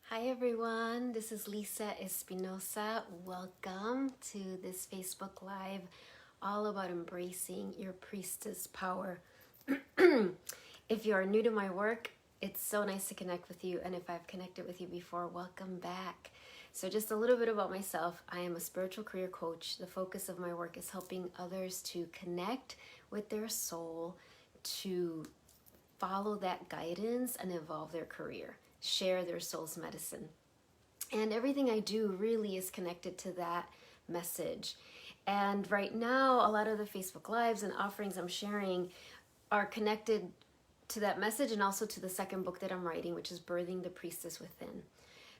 Hi everyone, this is Lisa Espinosa. Welcome to this Facebook Live all about embracing your priestess power. If you are new to my work, it's so nice to connect with you, and if I've connected with you before, welcome back. So just a little bit about myself. I am a spiritual career coach. The focus of my work is helping others to connect with their soul, to follow that guidance and evolve their career, share their soul's medicine. And everything I do really is connected to that message. And right now, a lot of the Facebook Lives and offerings I'm sharing are connected to that message and also to the second book that I'm writing, which is Birthing the Priestess Within.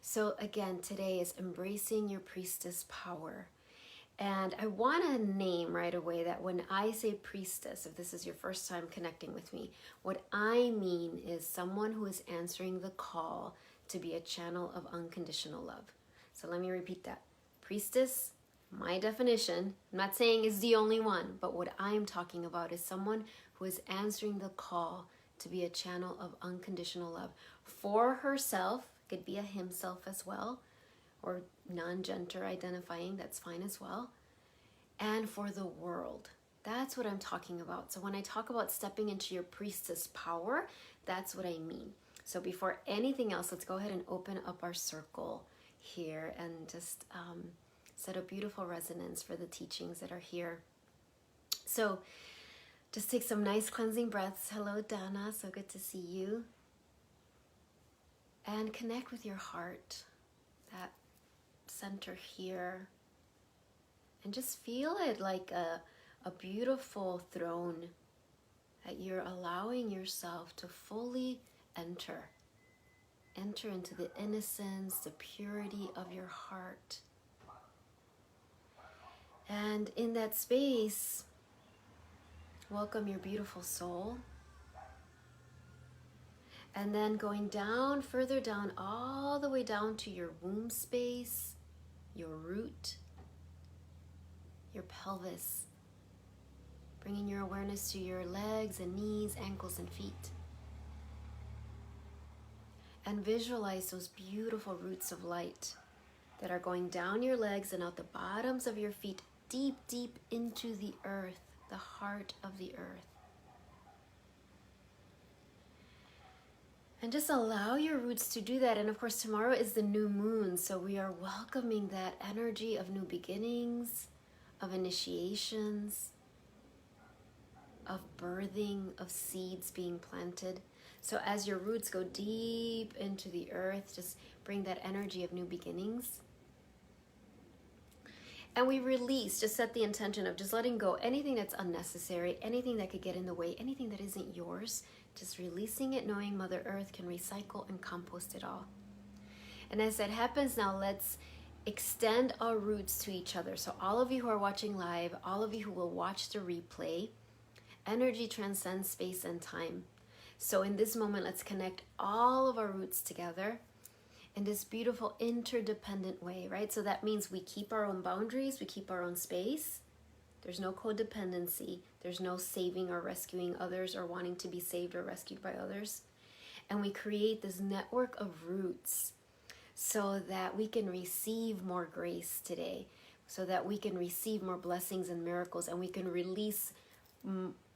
So again, today is embracing your priestess power. And I want to name right away that when I say priestess, if this is your first time connecting with me, what I mean is someone who is answering the call to be a channel of unconditional love. So let me repeat that. Priestess, my definition, I'm not saying is the only one, but what I'm talking about is someone who is answering the call to be a channel of unconditional love for herself, could be a himself as well, or non-gender identifying, that's fine as well, and for the world. That's what I'm talking about. So when I talk about stepping into your priestess power, that's what I mean. So before anything else, let's go ahead and open up our circle here and just set a beautiful resonance for the teachings that are here. So just take some nice cleansing breaths. Hello, Donna, so good to see you. And connect with your heart, that center here, and just feel it like a beautiful throne that you're allowing yourself to fully enter into the innocence, the purity of your heart. And in that space, welcome your beautiful soul. And then going down, further down, all the way down to your womb space, your root, your pelvis, bringing your awareness to your legs and knees, ankles and feet. And visualize those beautiful roots of light that are going down your legs and out the bottoms of your feet, deep, deep into the earth, the heart of the earth. And just allow your roots to do that. And of course, tomorrow is the new moon, so we are welcoming that energy of new beginnings, of initiations, of birthing, of seeds being planted. So as your roots go deep into the earth, just bring that energy of new beginnings. And we release, just set the intention of just letting go anything that's unnecessary, anything that could get in the way, anything that isn't yours, just releasing it, knowing Mother Earth can recycle and compost it all. And as that happens now, let's extend our roots to each other. So all of you who are watching live, all of you who will watch the replay, energy transcends space and time. So in this moment, let's connect all of our roots together in this beautiful interdependent way, right? So that means we keep our own boundaries, we keep our own space. There's no codependency. There's no saving or rescuing others or wanting to be saved or rescued by others. And we create this network of roots so that we can receive more grace today, so that we can receive more blessings and miracles, and we can release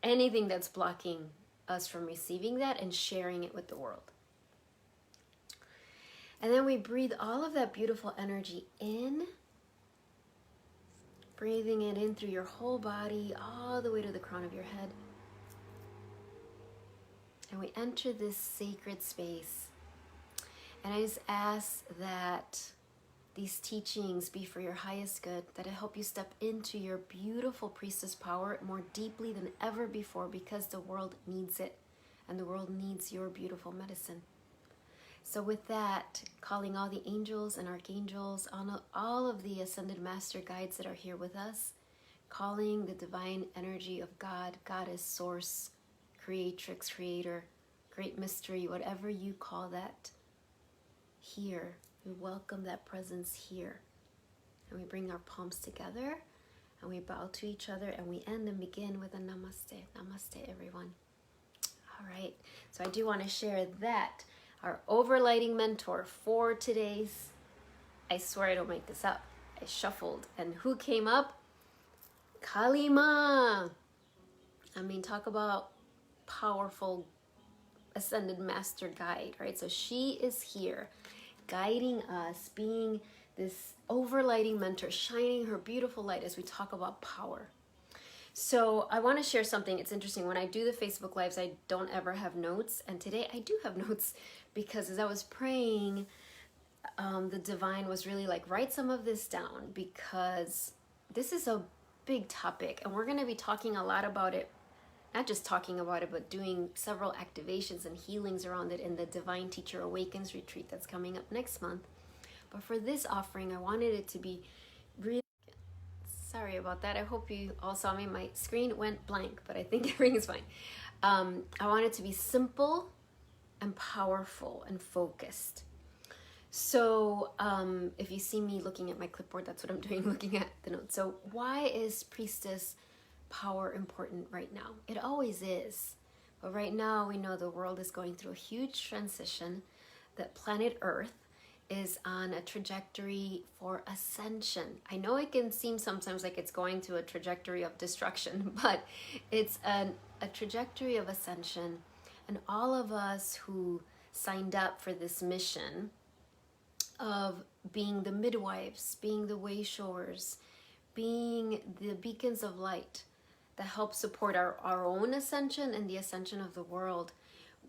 anything that's blocking us from receiving that and sharing it with the world. And then we breathe all of that beautiful energy in, breathing it in through your whole body, all the way to the crown of your head. And we enter this sacred space. And I just ask that these teachings be for your highest good, that it help you step into your beautiful priestess power more deeply than ever before, because the world needs it, and the world needs your beautiful medicine. So with that, calling all the angels and archangels, all of the ascended master guides that are here with us, calling the divine energy of God, Goddess, Source, Creatrix, Creator, Great Mystery, whatever you call that, here. We welcome that presence here. And we bring our palms together and we bow to each other, and we end and begin with a namaste. Namaste, everyone. All right. So I do want to share that Our overlighting mentor for today's, I swear I don't make this up, I shuffled, and who came up? Kalima. I mean, talk about powerful ascended master guide, right? So she is here guiding us, being this overlighting mentor, shining her beautiful light as we talk about power. So I want to share something. It's interesting. When I do the Facebook Lives, I don't ever have notes. And today I do have notes because as I was praying, the divine was really like, write some of this down because this is a big topic. And we're going to be talking a lot about it. Not just talking about it, but doing several activations and healings around it in the Divine Teacher Awakens retreat that's coming up next month. But for this offering, I wanted it to be really... Sorry about that. I hope you all saw me. My screen went blank, but I think everything is fine. I want it to be simple and powerful and focused. So if you see me looking at my clipboard, that's what I'm doing, looking at the notes. So why is Priestess power important right now? It always is. But right now we know the world is going through a huge transition, that planet Earth is on a trajectory for ascension. I know it can seem sometimes like it's going through a trajectory of destruction, but it's a trajectory of ascension. And all of us who signed up for this mission of being the midwives, being the way showers, being the beacons of light that help support our own ascension and the ascension of the world,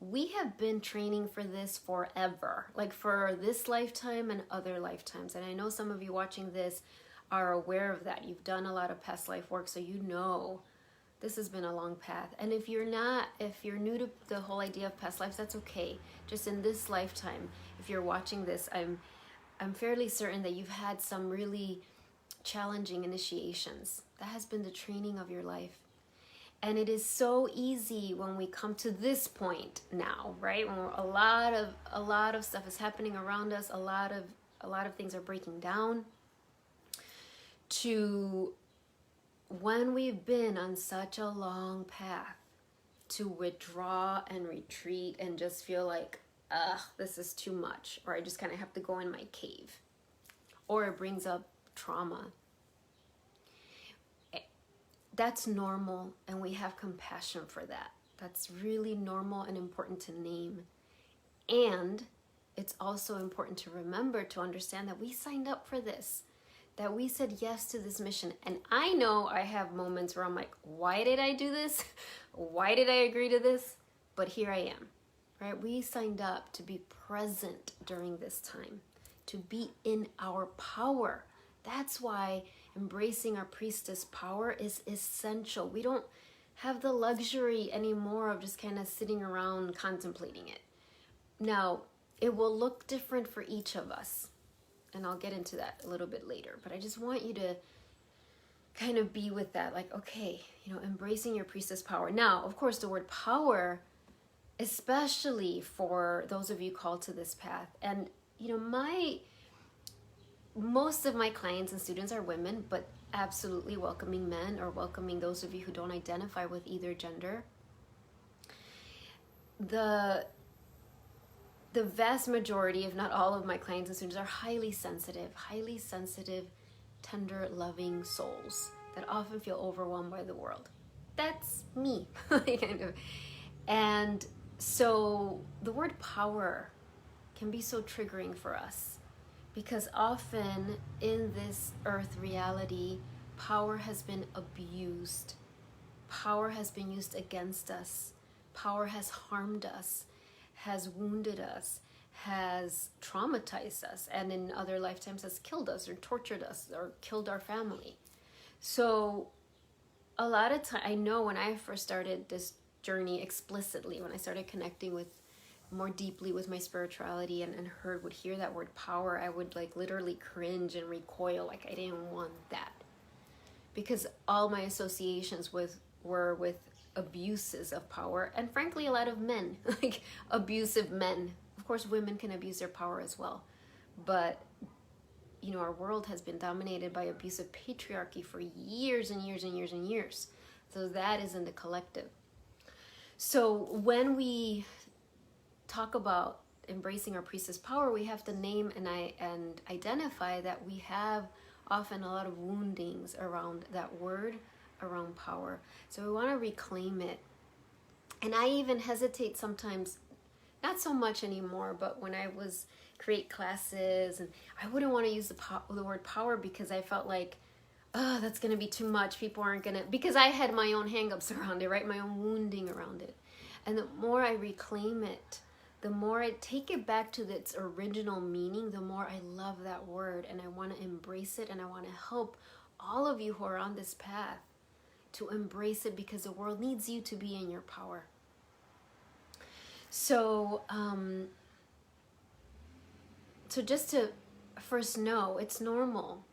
we have been training for this forever, like for this lifetime and other lifetimes. And I know some of you watching this are aware of that. You've done a lot of past life work, so you know this has been a long path. And if you're not, if you're new to the whole idea of past lives, that's okay. Just in this lifetime, if you're watching this, I'm fairly certain that you've had some really challenging initiations. That has been the training of your life. And it is so easy when we come to this point now, right? When a lot of stuff is happening around us, a lot of things are breaking down, to when we've been on such a long path, to withdraw and retreat and just feel like, ugh, this is too much, or I just kind of have to go in my cave, or it brings up trauma. That's normal, and we have compassion for that. That's really normal and important to name. And it's also important to remember, to understand that we signed up for this, that we said yes to this mission. And I know I have moments where I'm like, why did I do this? Why did I agree to this? But here I am, right? We signed up to be present during this time, to be in our power. That's why embracing our priestess power is essential. We don't have the luxury anymore of just kind of sitting around contemplating it. Now, it will look different for each of us, and I'll get into that a little bit later, but I just want you to kind of be with that, like, okay, embracing your priestess power. Now, of course, the word power, especially for those of you called to this path, and most of my clients and students are women, but absolutely welcoming men, or welcoming those of you who don't identify with either gender. The vast majority, if not all of my clients and students, are highly sensitive, tender, loving souls that often feel overwhelmed by the world. That's me, kind of. And so the word power can be so triggering for us, because often in this earth reality, power has been abused. Power has been used against us. Power has harmed us, has wounded us, has traumatized us, and in other lifetimes has killed us or tortured us or killed our family. So a lot of time, I know when I first started this journey explicitly, when I started connecting with more deeply with my spirituality and would hear that word power, I would like literally cringe and recoil, like I didn't want that, because all my associations were with abuses of power, and frankly a lot of men, like abusive men. Of course women can abuse their power as well, but our world has been dominated by abusive patriarchy for years and years and years and years. So that is in the collective. So when we talk about embracing our priestess power, we have to name and identify that we have often a lot of woundings around that word, around power. So we want to reclaim it. And I even hesitate sometimes, not so much anymore, but when I was create classes, and I wouldn't want to use the word power because I felt like, oh, that's going to be too much. People aren't going to, because I had my own hangups around it, right? My own wounding around it. And the more I reclaim it, the more I take it back to its original meaning, the more I love that word, and I want to embrace it, and I want to help all of you who are on this path to embrace it, because the world needs you to be in your power. So, so just to first know, it's normal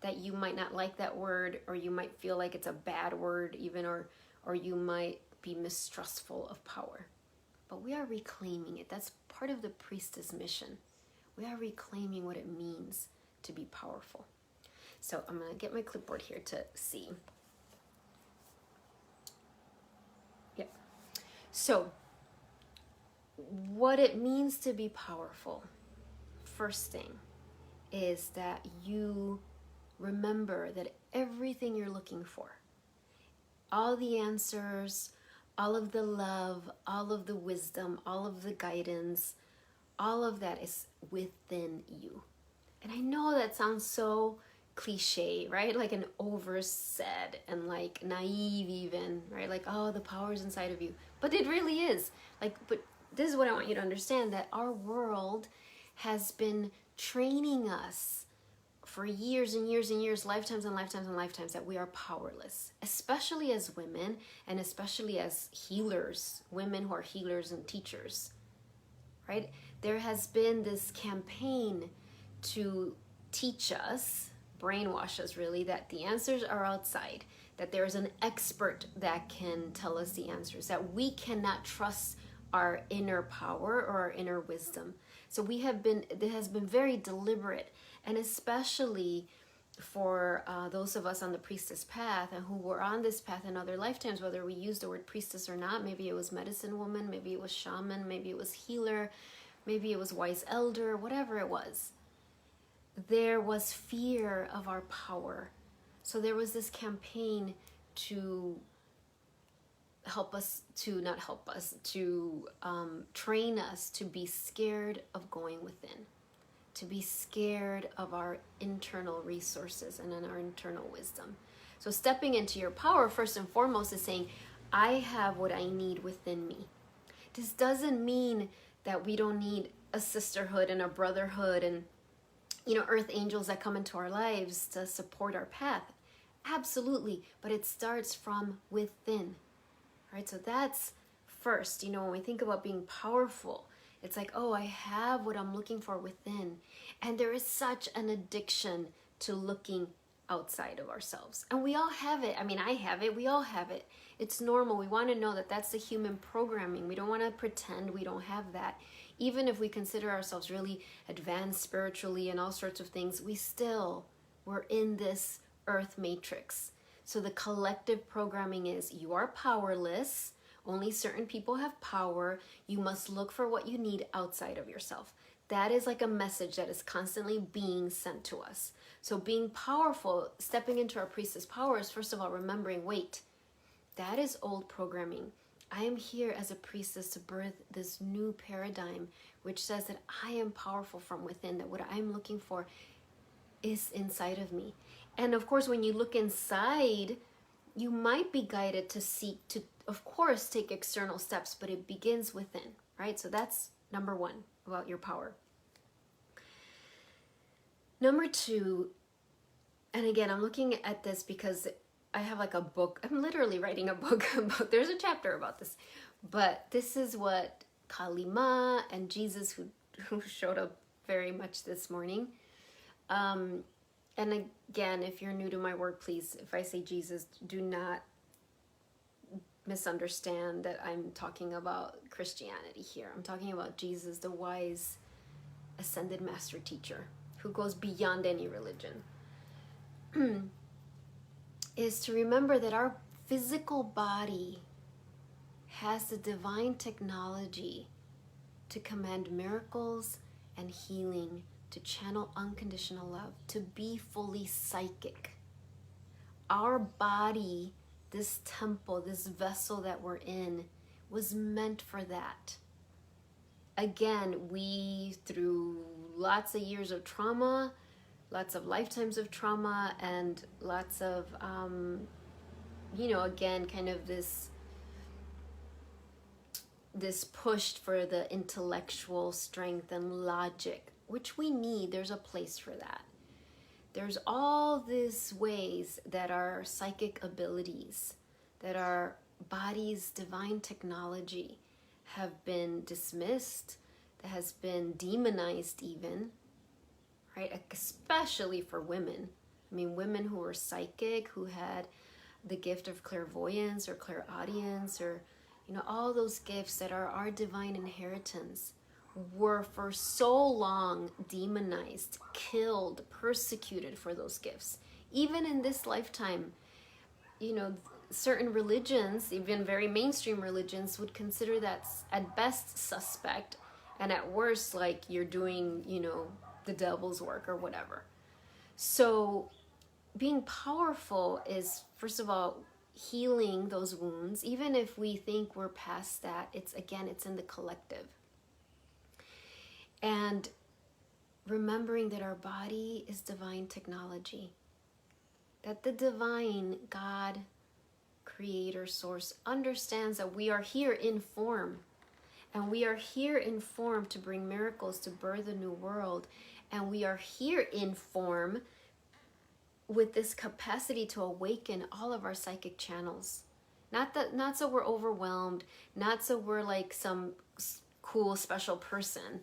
that you might not like that word, or you might feel like it's a bad word even, or you might be mistrustful of power. But we are reclaiming it. That's part of the priestess mission. We are reclaiming what it means to be powerful. So I'm going to get my clipboard here to see. Yep. So what it means to be powerful, first thing, is that you remember that everything you're looking for, all the answers, all of the love, all of the wisdom, all of the guidance, all of that is within you. And I know that sounds so cliche, right? Like an oversaid and like naive even, right? Like, oh, the power's inside of you. But it really is. Like, but this is what I want you to understand, that our world has been training us for years and years and years, lifetimes and lifetimes and lifetimes, that we are powerless, especially as women, and especially as healers, women who are healers and teachers, right? There has been this campaign to teach us, brainwash us really, that the answers are outside, that there is an expert that can tell us the answers, that we cannot trust our inner power or our inner wisdom. So it has been very deliberate, and especially for those of us on the priestess path and who were on this path in other lifetimes, whether we use the word priestess or not, maybe it was medicine woman, maybe it was shaman, maybe it was healer, maybe it was wise elder, whatever it was. There was fear of our power. So there was this campaign to train us to be scared of going within, to be scared of our internal resources and in our internal wisdom. So stepping into your power, first and foremost, is saying, I have what I need within me. This doesn't mean that we don't need a sisterhood and a brotherhood and, earth angels that come into our lives to support our path. Absolutely. But it starts from within, right? So that's first, when we think about being powerful, it's like, oh, I have what I'm looking for within. And there is such an addiction to looking outside of ourselves. And we all have it. I mean, I have it. We all have it. It's normal. We want to know that that's the human programming. We don't want to pretend we don't have that. Even if we consider ourselves really advanced spiritually and all sorts of things, we're in this earth matrix. So the collective programming is, you are powerless. Only certain people have power. You must look for what you need outside of yourself. That is like a message that is constantly being sent to us. So being powerful, stepping into our priestess power, is first of all remembering, wait, that is old programming. I am here as a priestess to birth this new paradigm, which says that I am powerful from within, that what I'm looking for is inside of me. And of course, when you look inside, you might be guided to seek to, of course, take external steps, but it begins within, right? So that's number one about your power. Number two, and again, I'm looking at this because I have like a book. I'm literally writing a book about, there's a chapter about this, but this is what Kali Ma and Jesus, who showed up very much this morning. And again, if you're new to my work, please, if I say Jesus, do not misunderstand that I'm talking about Christianity here. I'm talking about Jesus, the wise, ascended master teacher who goes beyond any religion. Is to remember that our physical body has the divine technology to command miracles and healing, to channel unconditional love, to be fully psychic. Our body, this temple, this vessel that we're in, was meant for that. Again, we, through lots of years of trauma, lots of lifetimes of trauma, and lots of, again, kind of this push for the intellectual strength and logic, which we need. There's a place for that. There's all these ways that our psychic abilities, that our body's divine technology have been dismissed, that has been demonized even, right? Especially for women. I mean, women who were psychic, who had the gift of clairvoyance or clairaudience, or, all those gifts that are our divine inheritance, were for so long demonized, killed, persecuted for those gifts. Even in this lifetime, certain religions, even very mainstream religions, would consider that at best suspect, and at worst like you're doing, the devil's work or whatever. So being powerful is, first of all, healing those wounds. Even if we think we're past that, it's in the collective. And remembering that our body is divine technology, that the divine God, creator, source, understands that we are here in form, and we are here in form to bring miracles, to birth a new world, and we are here in form with this capacity to awaken all of our psychic channels. Not so we're overwhelmed, not so we're like some cool special person,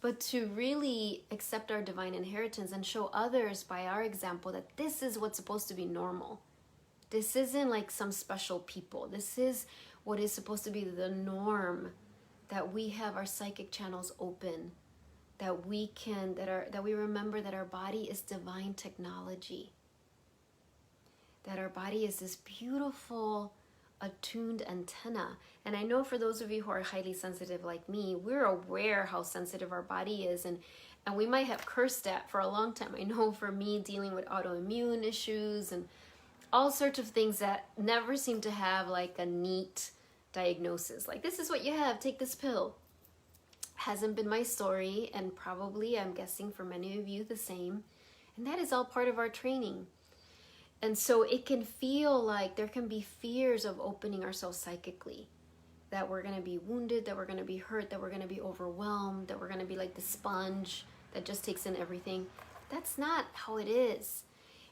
but to really accept our divine inheritance and show others by our example that this is what's supposed to be normal. This isn't like some special people. This is what is supposed to be the norm, that we have our psychic channels open, that we remember that our body is divine technology, that our body is this beautiful attuned antenna. And I know for those of you who are highly sensitive like me, we're aware how sensitive our body is, and we might have cursed that for a long time. I know for me, dealing with autoimmune issues and all sorts of things that never seem to have like a neat diagnosis, like this is what you have, take this pill, hasn't been my story, and probably, I'm guessing, for many of you the same. And that is all part of our training. And so it can feel like there can be fears of opening ourselves psychically, that we're going to be wounded, that we're going to be hurt, that we're going to be overwhelmed, that we're going to be like the sponge that just takes in everything. That's not how it is.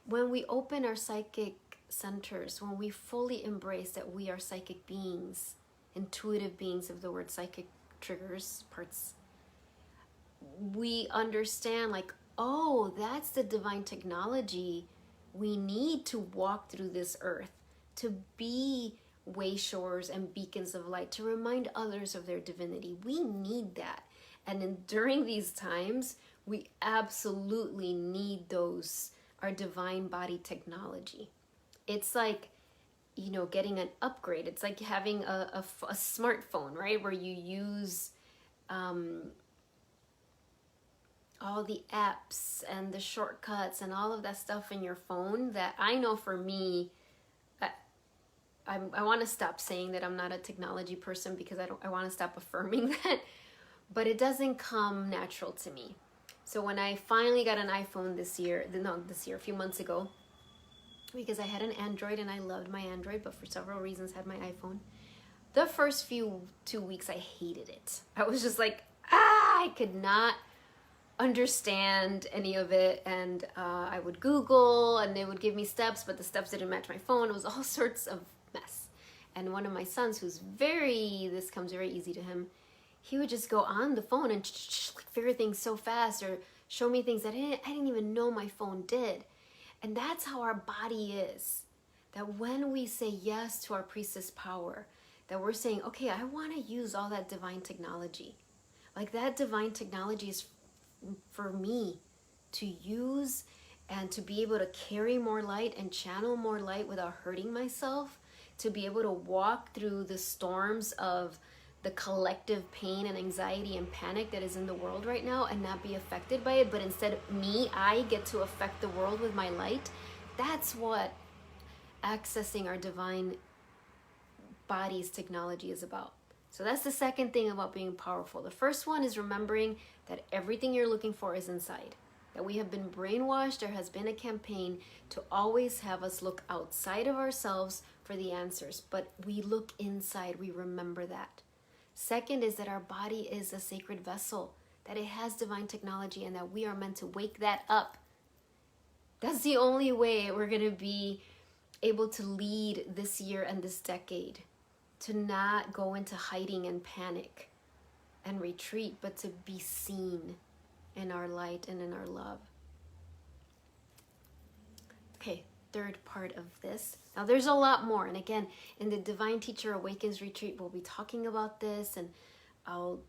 When we open our psychic centers, when we fully embrace that we are psychic beings, intuitive beings, if the word psychic triggers parts, we understand like, oh, that's the divine technology we need to walk through this earth, to be wayshowers and beacons of light, to remind others of their divinity. We need that. And during these times, we absolutely need our divine body technology. It's like, getting an upgrade. It's like having a smartphone, right? Where you use all the apps and the shortcuts and all of that stuff in your phone, that I know for me, I want to stop saying that I'm not a technology person, because I want to stop affirming that, but it doesn't come natural to me. So when I finally got an iPhone a few months ago, because I had an Android and I loved my Android, but for several reasons had my iPhone. The first 2 weeks, I hated it. I was just like, I could not understand any of it, and I would Google and they would give me steps, but the steps didn't match my phone. It was all sorts of mess. And one of my sons, this comes very easy to him, he would just go on the phone and figure things so fast, or show me things that I didn't even know my phone did. And that's how our body is. That when we say yes to our priestess power, that we're saying, okay, I want to use all that divine technology. Like that divine technology is for me to use, and to be able to carry more light and channel more light without hurting myself, to be able to walk through the storms of the collective pain and anxiety and panic that is in the world right now and not be affected by it, but instead I get to affect the world with my light. That's what accessing our divine body's technology is about. So that's the second thing about being powerful. The first one is remembering that everything you're looking for is inside. That we have been brainwashed. There has been a campaign to always have us look outside of ourselves for the answers, but we look inside. We remember that. Second is that our body is a sacred vessel, that it has divine technology, and that we are meant to wake that up. That's the only way we're going to be able to lead this year and this decade, to not go into hiding and panic and retreat, but to be seen in our light and in our love. Okay, third part of this. Now there's a lot more. And again, in the Divine Teacher Awakens Retreat, we'll be talking about this. And I'll,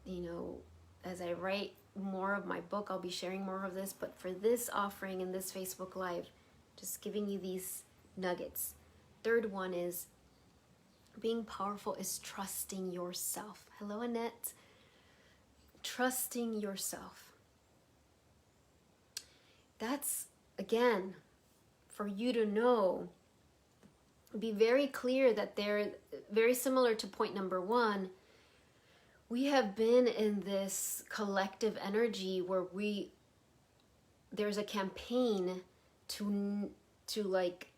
as I write more of my book, I'll be sharing more of this. But for this offering in this Facebook Live, just giving you these nuggets. Third one is being powerful is trusting yourself. Hello, Annette. Trusting yourself. That's, again, for you to know, be very clear that they're very similar to point number one. We have been in this collective energy where there's a campaign to like,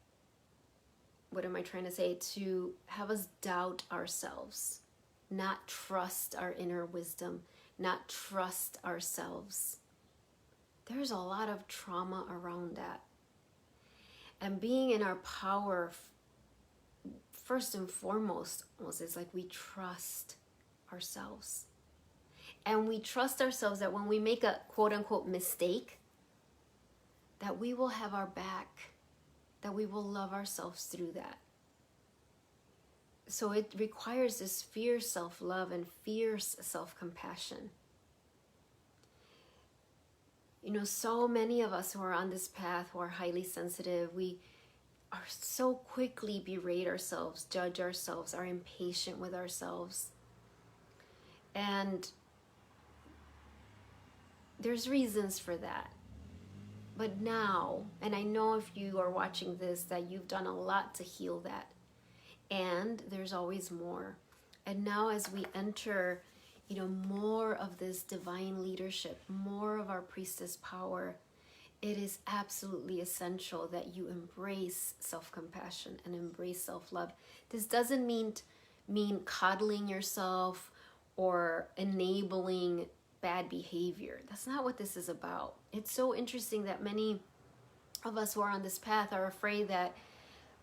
what am I trying to say? To have us doubt ourselves, not trust our inner wisdom, not trust ourselves. There's a lot of trauma around that. And being in our power, first and foremost, almost is like we trust ourselves. And we trust ourselves that when we make a quote unquote mistake, that we will have our back, that we will love ourselves through that. So it requires this fierce self-love and fierce self-compassion. So many of us who are on this path, who are highly sensitive, we are so quickly berate ourselves, judge ourselves, are impatient with ourselves. And there's reasons for that. But now, and I know if you are watching this, that you've done a lot to heal that. And there's always more. And now as we enter more of this divine leadership, more of our priestess power, it is absolutely essential that you embrace self-compassion and embrace self-love. This doesn't mean coddling yourself or enabling bad behavior. That's not what this is about. It's so interesting that many of us who are on this path are afraid that,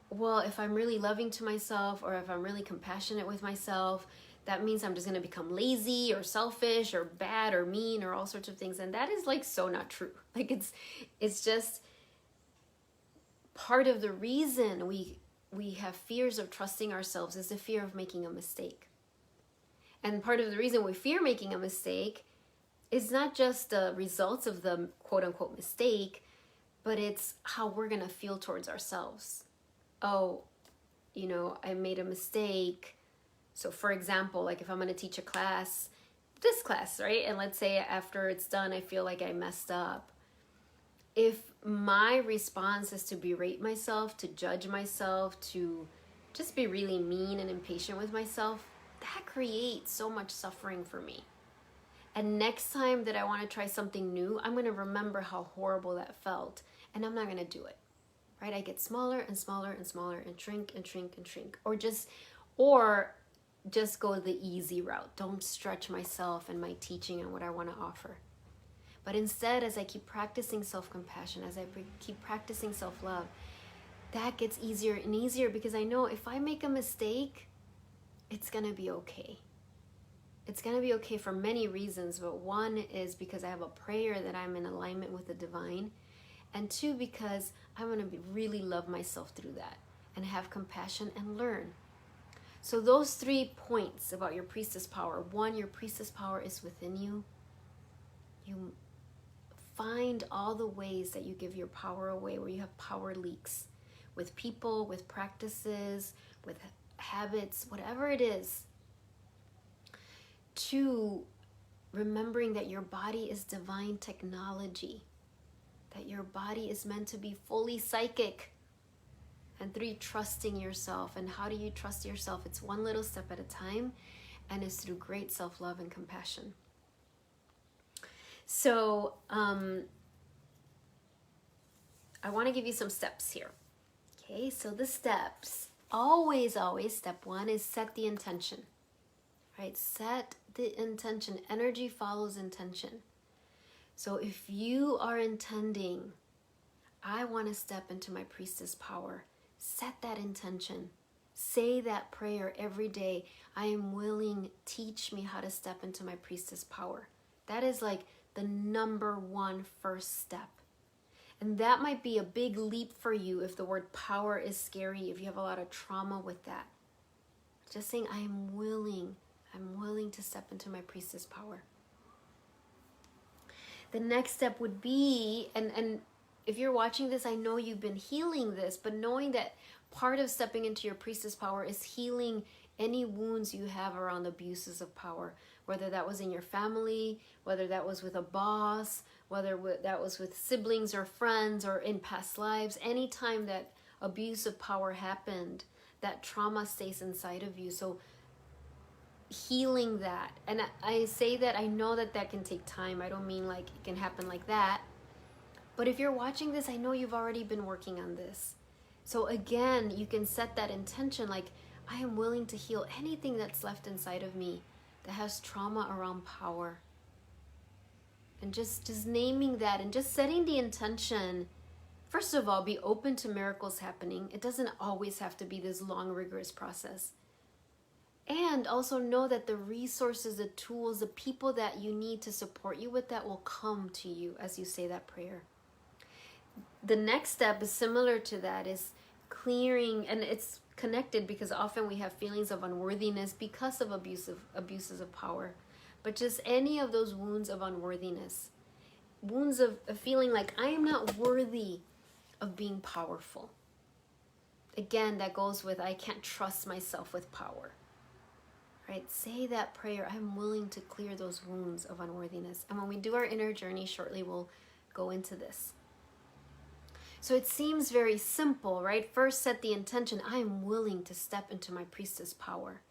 well, if I'm really loving to myself or if I'm really compassionate with myself, that means I'm just going to become lazy or selfish or bad or mean or all sorts of things. And that is like so not true. Like it's just part of the reason we have fears of trusting ourselves is the fear of making a mistake. And part of the reason we fear making a mistake is not just the results of the quote unquote mistake, but it's how we're going to feel towards ourselves. Oh, I made a mistake. So for example, like if I'm going to teach a class, this class, right? And let's say after it's done, I feel like I messed up. If my response is to berate myself, to judge myself, to just be really mean and impatient with myself, that creates so much suffering for me. And next time that I want to try something new, I'm going to remember how horrible that felt. And I'm not going to do it, right? I get smaller and smaller and smaller and shrink and shrink and shrink. Or just go the easy route. Don't stretch myself and my teaching and what I want to offer. But instead, as I keep practicing self-compassion, as I keep practicing self-love, that gets easier and easier because I know if I make a mistake, it's going to be okay. It's going to be okay for many reasons, but one is because I have a prayer that I'm in alignment with the divine, and two, because I'm going to really love myself through that and have compassion and learn. So those 3 points about your priestess power. One, your priestess power is within you. You find all the ways that you give your power away, where you have power leaks with people, with practices, with habits, whatever it is. 2, remembering that your body is divine technology, that your body is meant to be fully psychic. And 3, trusting yourself. And how do you trust yourself? It's one little step at a time, and it's through great self-love and compassion. So I want to give you some steps here. Okay, so the steps, always, step 1 is set the intention. Right, set the intention. Energy follows intention. So if you are intending, I want to step into my priestess power, set that intention. Say that prayer every day. I am willing, teach me how to step into my priestess power. That is like the number 1 first step. And that might be a big leap for you if the word power is scary, if you have a lot of trauma with that. Just saying, I'm willing to step into my priestess power. The next step would be, and if you're watching this, I know you've been healing this, but knowing that part of stepping into your priestess power is healing any wounds you have around abuses of power, whether that was in your family, whether that was with a boss, whether that was with siblings or friends or in past lives. Anytime that abuse of power happened, that trauma stays inside of you. So healing that, and I say that, I know that that can take time. I don't mean like it can happen like that. But if you're watching this, I know you've already been working on this. So again, you can set that intention like, I am willing to heal anything that's left inside of me that has trauma around power. And just naming that and just setting the intention. First of all, be open to miracles happening. It doesn't always have to be this long, rigorous process. And also know that the resources, the tools, the people that you need to support you with that will come to you as you say that prayer. The next step is similar to that, is clearing, and it's connected because often we have feelings of unworthiness because of abuses of power. But just any of those wounds of unworthiness, wounds of feeling like I am not worthy of being powerful. Again, that goes with I can't trust myself with power. Right? Say that prayer. I'm willing to clear those wounds of unworthiness. And when we do our inner journey shortly, we'll go into this. So it seems very simple, right? First, set the intention. I am willing to step into my priestess power.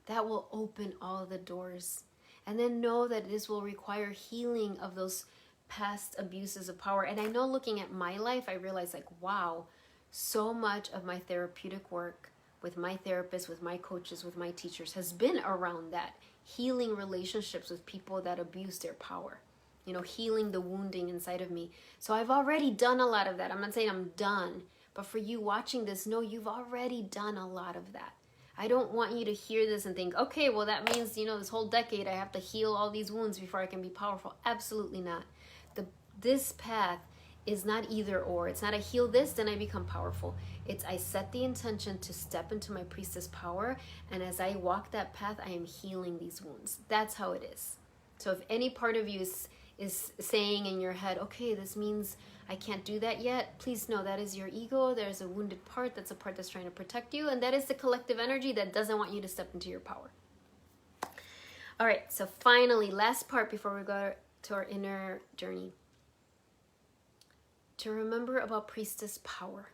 That will open all the doors. And then know that this will require healing of those past abuses of power. And I know looking at my life, I realized like, wow, so much of my therapeutic work with my therapist, with my coaches, with my teachers has been around that. Healing relationships with people that abuse their power. You know, healing the wounding inside of me. So I've already done a lot of that. I'm not saying I'm done. But for you watching this, no, you've already done a lot of that. I don't want you to hear this and think, okay, well, that means, you know, this whole decade I have to heal all these wounds before I can be powerful. Absolutely not. This path is not either or. It's not I heal this, then I become powerful. It's I set the intention to step into my priestess power. And as I walk that path, I am healing these wounds. That's how it is. So if any part of you is saying in your head, okay, this means I can't do that yet, please know that is your ego. There's a wounded part. That's a part that's trying to protect you. And that is the collective energy that doesn't want you to step into your power. All right, so finally, last part before we go to our inner journey. To remember about priestess power.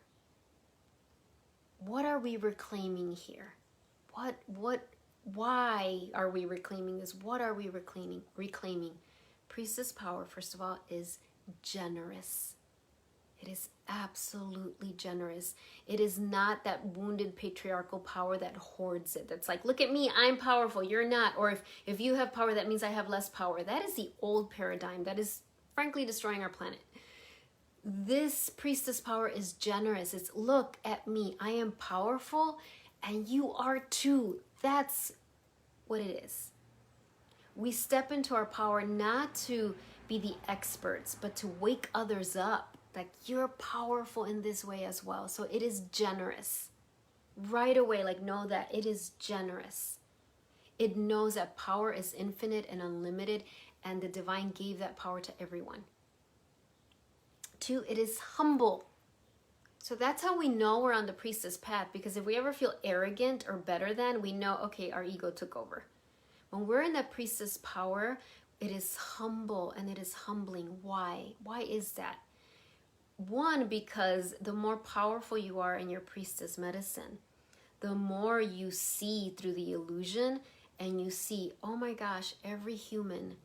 What are we reclaiming here? Why are we reclaiming this? What are we reclaiming? Priestess power, first of all, is generous. It is absolutely generous. It is not that wounded patriarchal power that hoards it. That's like, look at me, I'm powerful, you're not. Or if you have power, that means I have less power. That is the old paradigm. That is frankly destroying our planet. This priestess power is generous. It's look at me, I am powerful and you are too. That's what it is. We step into our power not to be the experts, but to wake others up. Like you're powerful in this way as well. So it is generous. Right away, like know that it is generous. It knows that power is infinite and unlimited, and the divine gave that power to everyone. 2, it is humble. So that's how we know we're on the priestess path, because if we ever feel arrogant or better than, we know, okay, our ego took over. When we're in that priestess power, it is humble and it is humbling. Why? Why is that? One, because the more powerful you are in your priestess medicine, the more you see through the illusion, and you see, oh my gosh, every human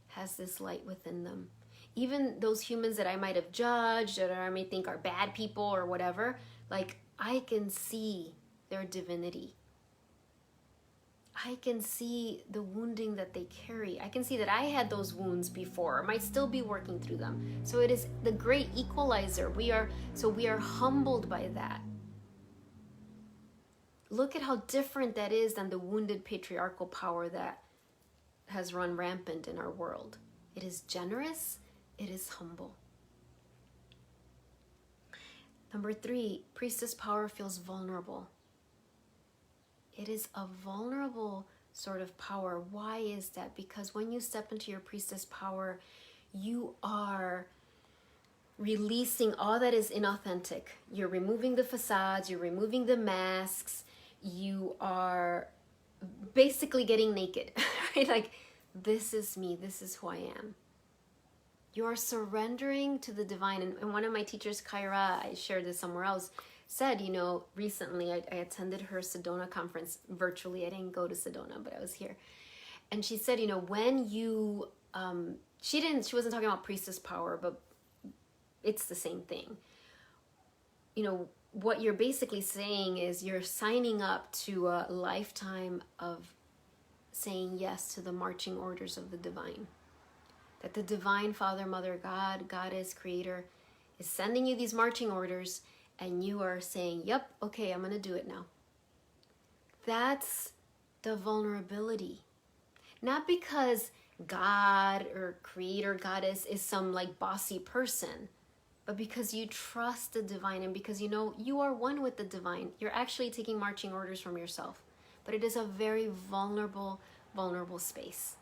has this light within them. Even those humans that I might have judged or I may think are bad people or whatever, like I can see their divinity. I can see the wounding that they carry. I can see that I had those wounds before, or might still be working through them. So it is the great equalizer. We are humbled by that. Look at how different that is than the wounded patriarchal power that has run rampant in our world. It is generous, it is humble. Number 3, priestess power feels vulnerable. It is a vulnerable sort of power. Why is that? Because when you step into your priestess power, you are releasing all that is inauthentic. You're removing the facades, you're removing the masks, you are basically getting naked, right? Like, this is me, this is who I am. You're surrendering to the divine. And one of my teachers, Kyra, I shared this somewhere else, said, recently I attended her Sedona conference virtually. I didn't go to Sedona, but I was here. And she said, when you, she wasn't talking about priestess power, but it's the same thing. What you're basically saying is you're signing up to a lifetime of saying yes to the marching orders of the divine. That the divine Father, Mother, God, Goddess, Creator is sending you these marching orders, and you are saying, yep, okay, I'm going to do it now. That's the vulnerability. Not because God or Creator, Goddess is some like bossy person, but because you trust the divine, and because you are one with the divine. You're actually taking marching orders from yourself. But it is a very vulnerable space.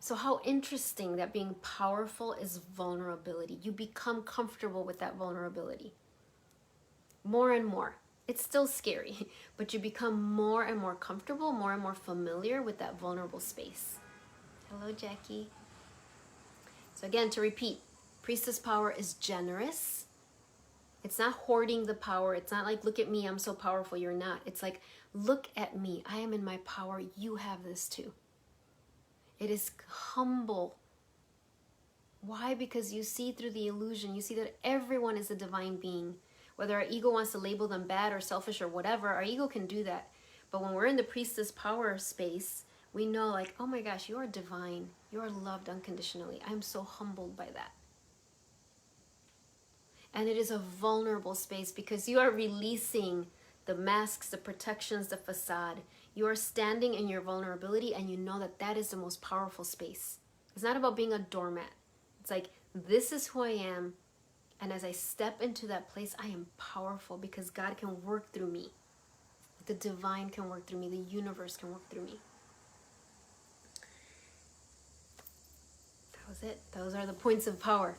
So how interesting that being powerful is vulnerability. You become comfortable with that vulnerability. More and more. It's still scary, but you become more and more comfortable, more and more familiar with that vulnerable space. Hello, Jackie. So again, to repeat, priestess power is generous. It's not hoarding the power. It's not like, look at me, I'm so powerful. You're not. It's like, look at me. I am in my power. You have this too. It is humble. Why? Because you see through the illusion. You see that everyone is a divine being. Whether our ego wants to label them bad or selfish or whatever, our ego can do that. But when we're in the priestess power space, we know like, oh my gosh, you are divine. You are loved unconditionally. I'm so humbled by that. And it is a vulnerable space because you are releasing the masks, the protections, the facade. You are standing in your vulnerability, and you know that that is the most powerful space. It's not about being a doormat. It's like, this is who I am. And as I step into that place, I am powerful because God can work through me. The divine can work through me. The universe can work through me. That was it. Those are the points of power.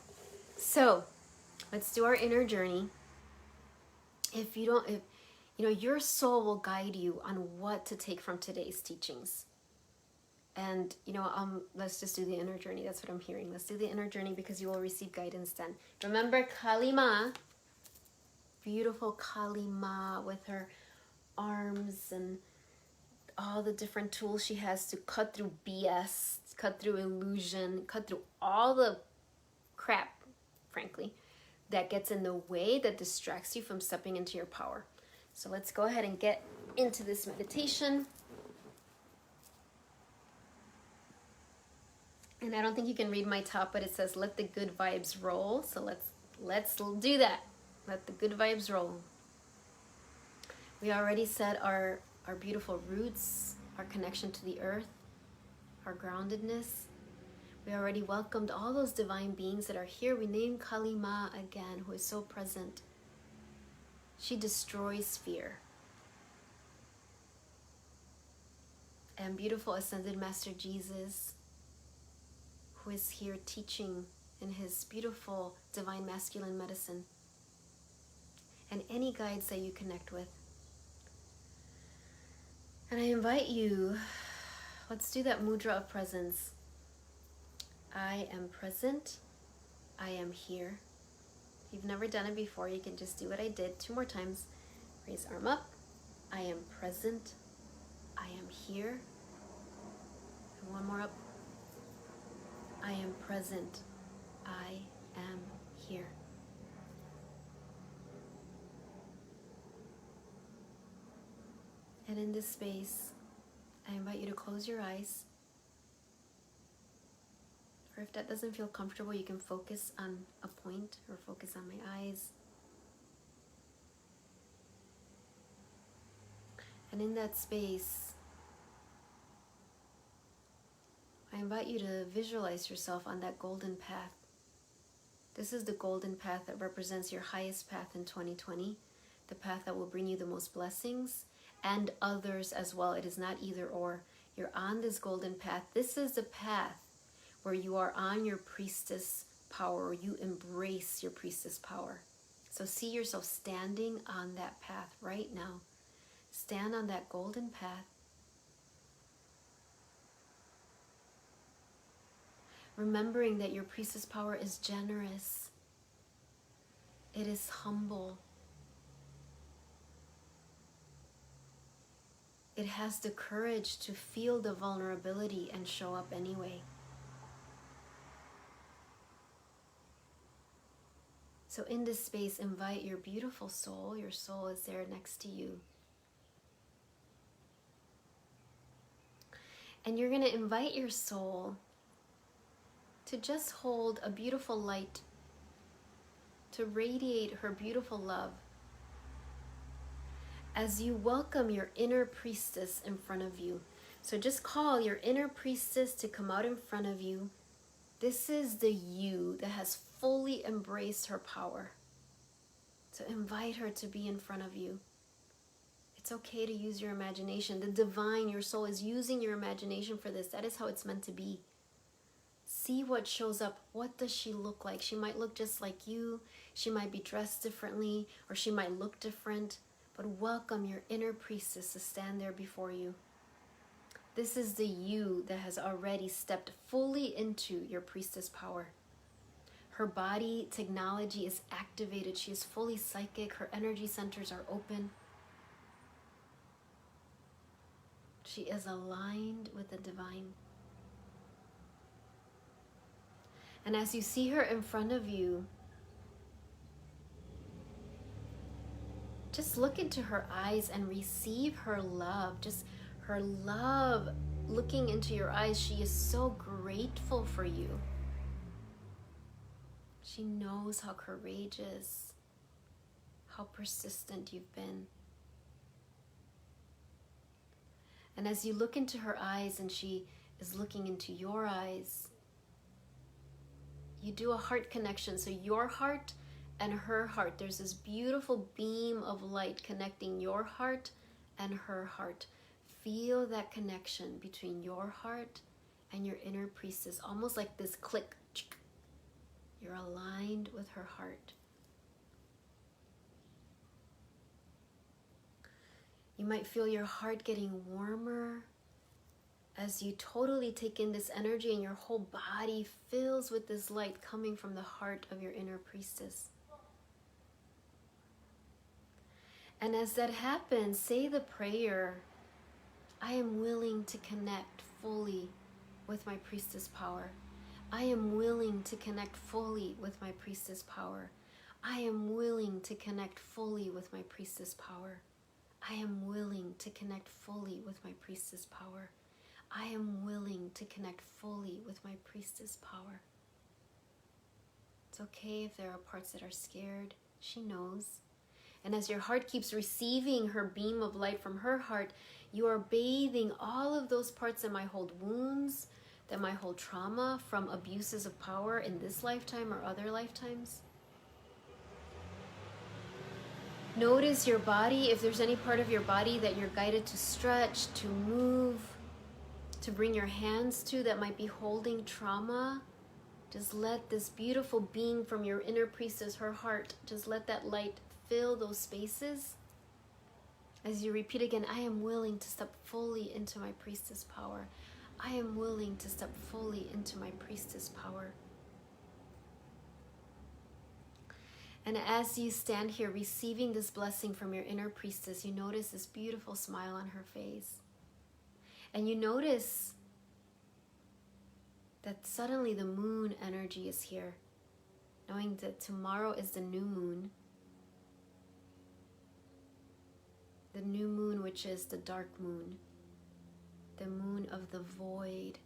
So let's do our inner journey. If your soul will guide you on what to take from today's teachings. And, let's just do the inner journey. That's what I'm hearing. Let's do the inner journey because you will receive guidance then. Remember Kali Ma, beautiful Kali Ma with her arms and all the different tools she has to cut through BS, cut through illusion, cut through all the crap, frankly, that gets in the way, that distracts you from stepping into your power. So let's go ahead and get into this meditation. And I don't think you can read my top, but it says, let the good vibes roll. So let's do that. Let the good vibes roll. We already said our beautiful roots, our connection to the earth, our groundedness. We already welcomed all those divine beings that are here. We named Kali Ma again, who is so present. She destroys fear. And beautiful Ascended Master Jesus, who is here teaching in his beautiful divine masculine medicine, and any guides that you connect with. And I invite you Let's do that mudra of presence. I am present. I am here. If you've never done it before, you can just do what I did 2 more times. Raise arm up. I am present. I am here. And 1 more up. I am present. I am here. And in this space, I invite you to close your eyes. Or if that doesn't feel comfortable, you can focus on a point or focus on my eyes. And in that space, I invite you to visualize yourself on that golden path. This is the golden path that represents your highest path in 2020, the path that will bring you the most blessings and others as well. It is not either or. You're on this golden path. This is the path where you are on your priestess power, or you embrace your priestess power. So see yourself standing on that path right now. Stand on that golden path. Remembering that your priestess power is generous. It is humble. It has the courage to feel the vulnerability and show up anyway. So in this space, invite your beautiful soul. Your soul is there next to you. And you're going to invite your soul to just hold a beautiful light, to radiate her beautiful love as you welcome your inner priestess in front of you. So just call your inner priestess to come out in front of you. This is the you that has fully embraced her power. So invite her to be in front of you. It's okay to use your imagination. The divine, your soul, is using your imagination for this. That is how it's meant to be. See what shows up. What does she look like? She might look just like you. She might be dressed differently, or she might look different. But welcome your inner priestess to stand there before you. This is the you that has already stepped fully into your priestess power. Her body technology is activated. She is fully psychic. Her energy centers are open. She is aligned with the divine. And as you see her in front of you, just look into her eyes and receive her love. Just her love looking into your eyes. She is so grateful for you. She knows how courageous, how persistent you've been. And as you look into her eyes and she is looking into your eyes, you do a heart connection. So your heart and her heart, there's this beautiful beam of light connecting your heart and her heart. Feel that connection between your heart and your inner priestess, almost like this click. You're aligned with her heart. You might feel your heart getting warmer as you totally take in this energy, and your whole body fills with this light coming from the heart of your inner priestess. And as that happens, say the prayer, I am willing to connect fully with my priestess power. I am willing to connect fully with my priestess power. I am willing to connect fully with my priestess power. I am willing to connect fully with my priestess power. I am willing to connect fully with my priestess power. It's okay if there are parts that are scared. She knows. And as your heart keeps receiving her beam of light from her heart, you are bathing all of those parts that might hold wounds, that might hold trauma from abuses of power in this lifetime or other lifetimes. Notice your body. If there's any part of your body that you're guided to stretch, to move, to bring your hands to that might be holding trauma, just let this beautiful being from your inner priestess, her heart, just let that light fill those spaces. As you repeat again, I am willing to step fully into my priestess power. I am willing to step fully into my priestess power. And as you stand here receiving this blessing from your inner priestess, you notice this beautiful smile on her face. And you notice that suddenly the moon energy is here, knowing that tomorrow is the new moon. The new moon, which is the dark moon, the moon of the void,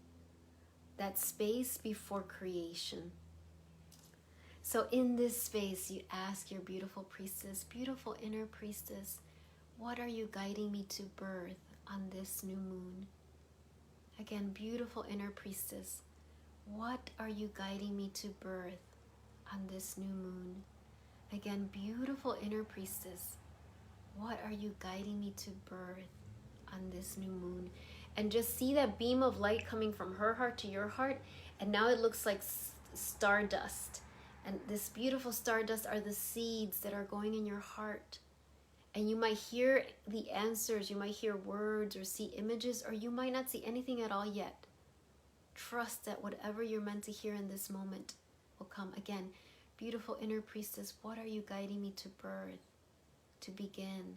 that space before creation. So in this space, you ask your beautiful priestess, beautiful inner priestess, what are you guiding me to birth on this new moon? Again, beautiful inner priestess, what are you guiding me to birth on this new moon? Again, beautiful inner priestess, what are you guiding me to birth on this new moon? And just see that beam of light coming from her heart to your heart, and now it looks like stardust. And this beautiful stardust are the seeds that are going in your heart. And you might hear the answers, you might hear words or see images, or you might not see anything at all yet. Trust that whatever you're meant to hear in this moment will come. Again, beautiful inner priestess, what are you guiding me to birth, to begin,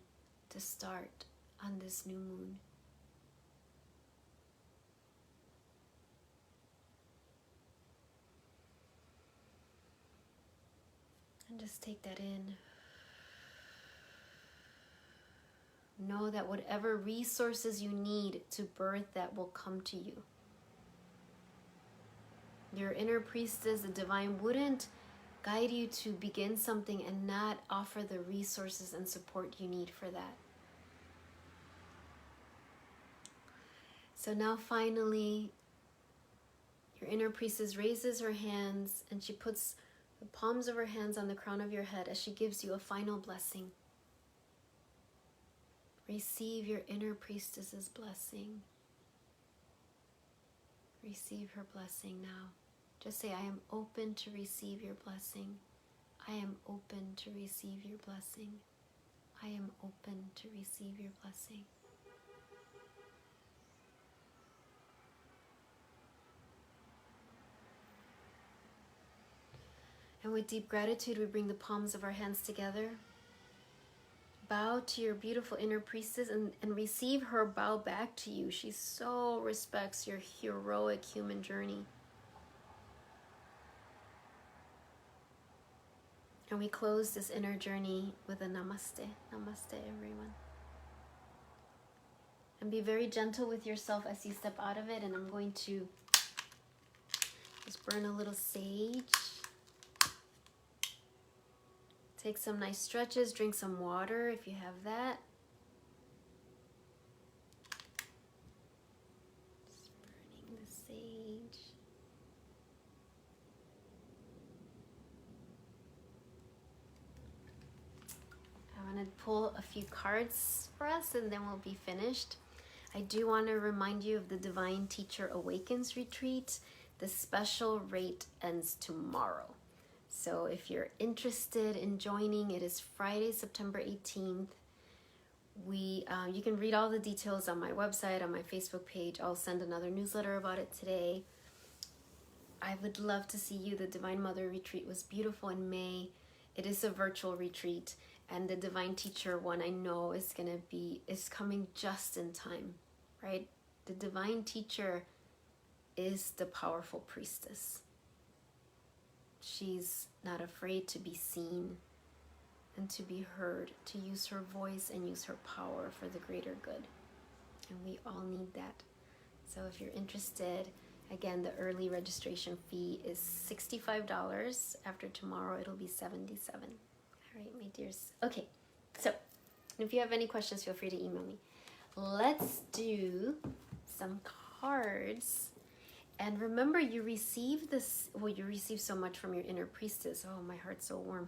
to start on this new moon? And just take that in. Know that whatever resources you need to birth that will come to you. Your inner priestess, the divine, wouldn't guide you to begin something and not offer the resources and support you need for that. So now finally, your inner priestess raises her hands and she puts the palms of her hands on the crown of your head as she gives you a final blessing. Receive your inner priestess's blessing. Receive her blessing now. Just say, I am open to receive your blessing. I am open to receive your blessing. I am open to receive your blessing. And with deep gratitude, we bring the palms of our hands together. Bow to your beautiful inner priestess and receive her bow back to you. She so respects your heroic human journey. And we close this inner journey with a namaste. Namaste, everyone. And be very gentle with yourself as you step out of it. And I'm going to just burn a little sage. Take some nice stretches, drink some water if you have that. Just burning the sage. I want to pull a few cards for us and then we'll be finished. I do want to remind you of the Divine Teacher Awakens retreat. The special rate ends tomorrow. So if you're interested in joining, it is Friday, September 18th. You can read all the details on my website, on my Facebook page. I'll send another newsletter about it today. I would love to see you. The Divine Mother retreat was beautiful in May. It is a virtual retreat, and the Divine Teacher one I know is coming just in time, right? The Divine Teacher is the powerful priestess. She's not afraid to be seen and to be heard, to use her voice and use her power for the greater good. And we all need that. So if you're interested, again, the early registration fee is $65. After tomorrow, it'll be $77. All right, my dears. Okay, so if you have any questions, feel free to email me. Let's do some cards. And remember, you receive this, well, you receive so much from your inner priestess. Oh, my heart's so warm.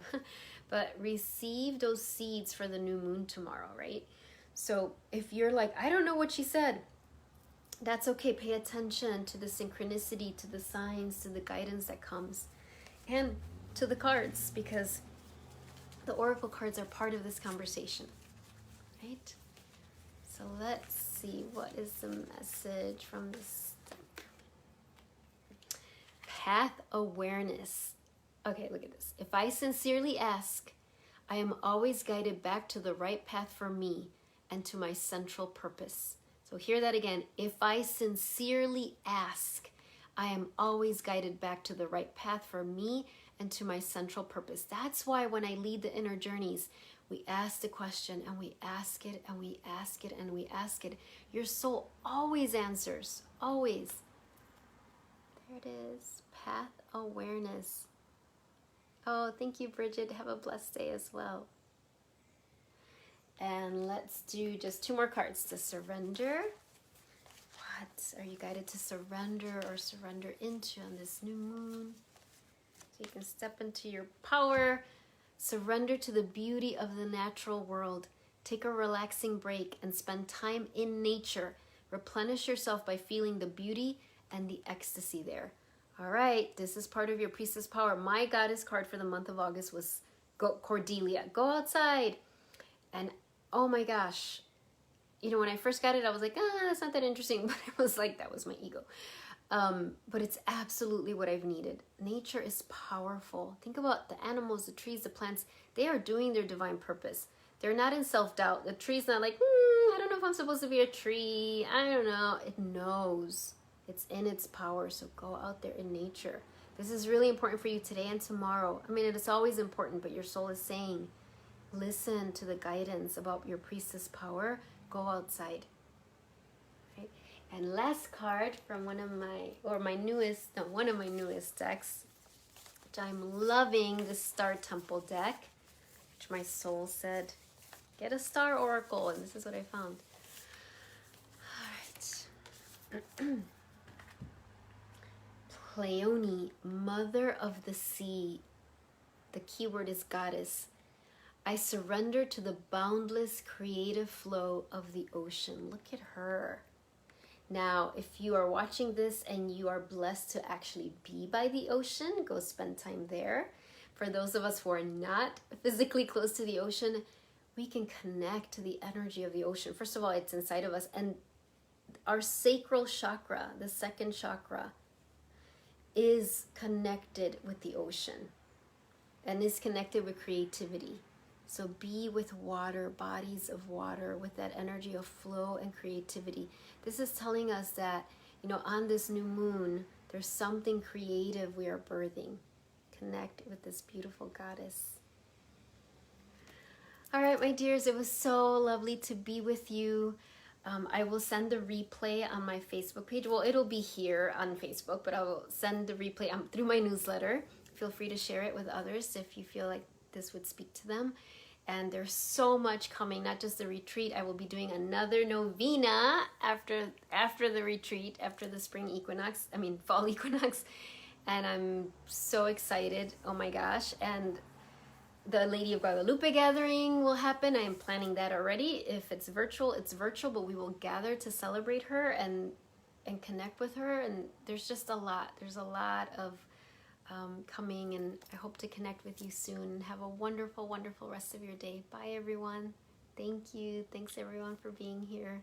But receive those seeds for the new moon tomorrow, right? So if you're like, I don't know what she said, that's okay. Pay attention to the synchronicity, to the signs, to the guidance that comes, and to the cards, because the oracle cards are part of this conversation, right? So let's see, what is the message from the stars? path awareness. Okay, look at this. If I sincerely ask, I am always guided back to the right path for me and to my central purpose. So hear that again. If I sincerely ask, I am always guided back to the right path for me and to my central purpose. That's why when I lead the inner journeys, we ask the question and we ask it and we ask it and we ask it. Your soul always answers, always. There it is, path awareness. Oh, thank you, Bridget. Have a blessed day as well. And let's do just 2 more cards to surrender. What are you guided to surrender or surrender into on this new moon? So you can step into your power, surrender to the beauty of the natural world. Take a relaxing break and spend time in nature. Replenish yourself by feeling the beauty and the ecstasy there. All right, this is part of your Priestess power. My goddess card for the month of August was Cordelia. Go outside. And oh my gosh, you know, when I first got it, I was like, that's not that interesting. But it was like, that was my ego. But it's absolutely what I've needed. Nature is powerful. Think about the animals, the trees, the plants. They are doing their divine purpose. They're not in self-doubt. The tree's not like, I don't know if I'm supposed to be a tree. I don't know. It knows. It's in its power. So go out there in nature. This is really important for you today and tomorrow. I mean, it's always important, but your soul is saying, listen to the guidance about your Priestess power. Go outside. Right? And last card from one of my newest decks, which I'm loving, the Star Temple deck, which my soul said, get a star oracle, and this is what I found. All right. Pleione, mother of the sea. The keyword is goddess. I surrender to the boundless creative flow of the ocean. Look at her. Now, if you are watching this and you are blessed to actually be by the ocean, go spend time there. For those of us who are not physically close to the ocean, we can connect to the energy of the ocean. First of all, it's inside of us. And our sacral chakra, the second chakra, is connected with the ocean and is connected with creativity. So be with water, bodies of water, with that energy of flow and creativity. This is telling us that, you know, on this new moon, there's something creative we are birthing. Connect with this beautiful goddess. All right, my dears, it was so lovely to be with you. I will send the replay on my Facebook page. Well, it'll be here on Facebook, but I will send the replay through my newsletter. Feel free to share it with others if you feel like this would speak to them. And there's so much coming, not just the retreat. I will be doing another novena after the retreat, after the fall equinox. And I'm so excited. Oh my gosh. And the Lady of Guadalupe gathering will happen. I am planning that already. If it's virtual, it's virtual, but we will gather to celebrate her and connect with her. And there's just a lot. There's a lot of coming, and I hope to connect with you soon. Have a wonderful, wonderful rest of your day. Bye, everyone. Thank you. Thanks, everyone, for being here.